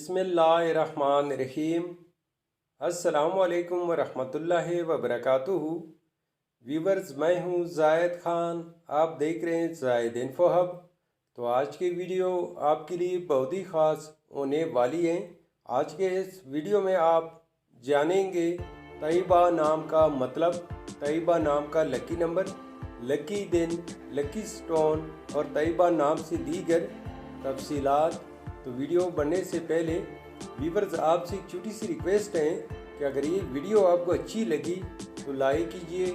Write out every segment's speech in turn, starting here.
बिस्मिल्लाहिर्रहमानिर्रहीम। अस्सलामुअलैकुम वरहमतुल्लाहि वबरकातुहू। व्यूवर्स, मैं हूं जायद खान, आप देख रहे हैं जायद इन्फो हब। तो आज की वीडियो आपके लिए बहुत ही ख़ास होने वाली है। आज के इस वीडियो में आप जानेंगे तैयबा नाम का मतलब, तैयबा नाम का लकी नंबर, लकी दिन, लकी स्टोन और तैयबा नाम से दीगर तफसीलात। तो वीडियो बनने से पहले व्यूवर्स आपसे एक छोटी सी रिक्वेस्ट है कि अगर ये वीडियो आपको अच्छी लगी तो लाइक कीजिए,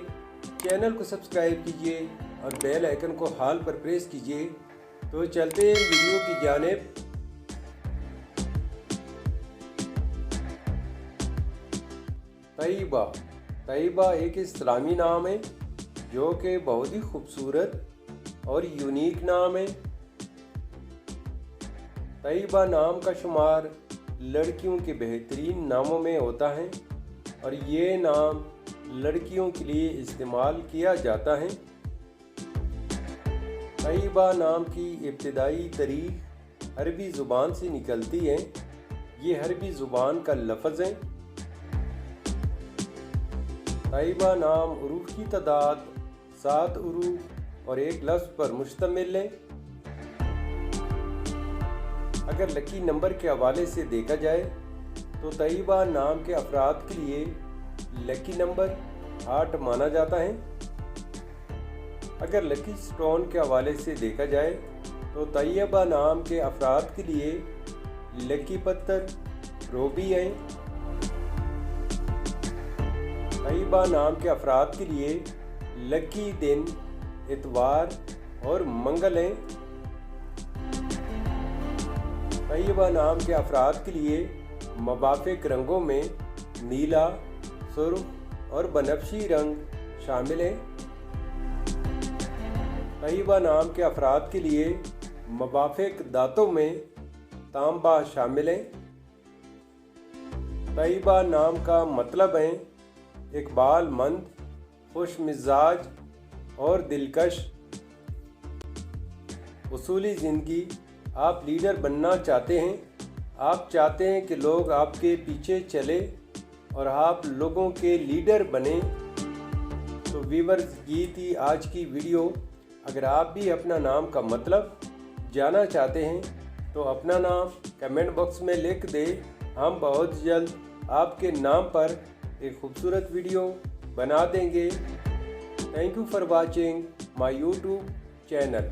चैनल को सब्सक्राइब कीजिए और बेल आइकन को हाल पर प्रेस कीजिए। तो चलते हैं वीडियो की जानिब। तैयबा, तैयबा एक इस्लामी नाम है जो कि बहुत ही खूबसूरत और यूनिक नाम है। तैयबा नाम का शुमार लड़कियों के बेहतरीन नामों में होता है और ये नाम लड़कियों के लिए इस्तेमाल किया जाता है। तैयबा नाम की इब्तिदाई तारीख अरबी ज़ुबान से निकलती है। ये अरबी ज़ुबान का लफ्ज़ है। तैयबा नाम उरूफ की तादाद 7 उरूफ और एक लफ्ज़ पर मुश्तमिल है। अगर लकी नंबर के हवाले से देखा जाए तो तैयबा नाम के अफराद के लिए लकी नंबर 8 माना जाता है। अगर लकी स्टोन के हवाले से देखा जाए तो तैयबा नाम के अफराद के लिए लकी पत्थर रूबी है। तैयबा नाम के अफराद के लिए लकी दिन इतवार और मंगल है। तैयबा नाम के अफराद के लिए मुवाफ़िक रंगों में नीला, सुर्ख और बनफशी रंग शामिल हैं। तैयबा नाम के अफराद के लिए मुवाफ़िक दांतों में तांबा शामिल है। तैयबा नाम का मतलब है इकबालमंद, खुश मिजाज और दिलकश। उसूली ज़िंदगी, आप लीडर बनना चाहते हैं, आप चाहते हैं कि लोग आपके पीछे चले और आप लोगों के लीडर बने। तो व्यूअर्स, ये थी आज की वीडियो। अगर आप भी अपना नाम का मतलब जानना चाहते हैं तो अपना नाम कमेंट बॉक्स में लिख दें। हम बहुत जल्द आपके नाम पर एक खूबसूरत वीडियो बना देंगे। Thank you for watching my YouTube channel.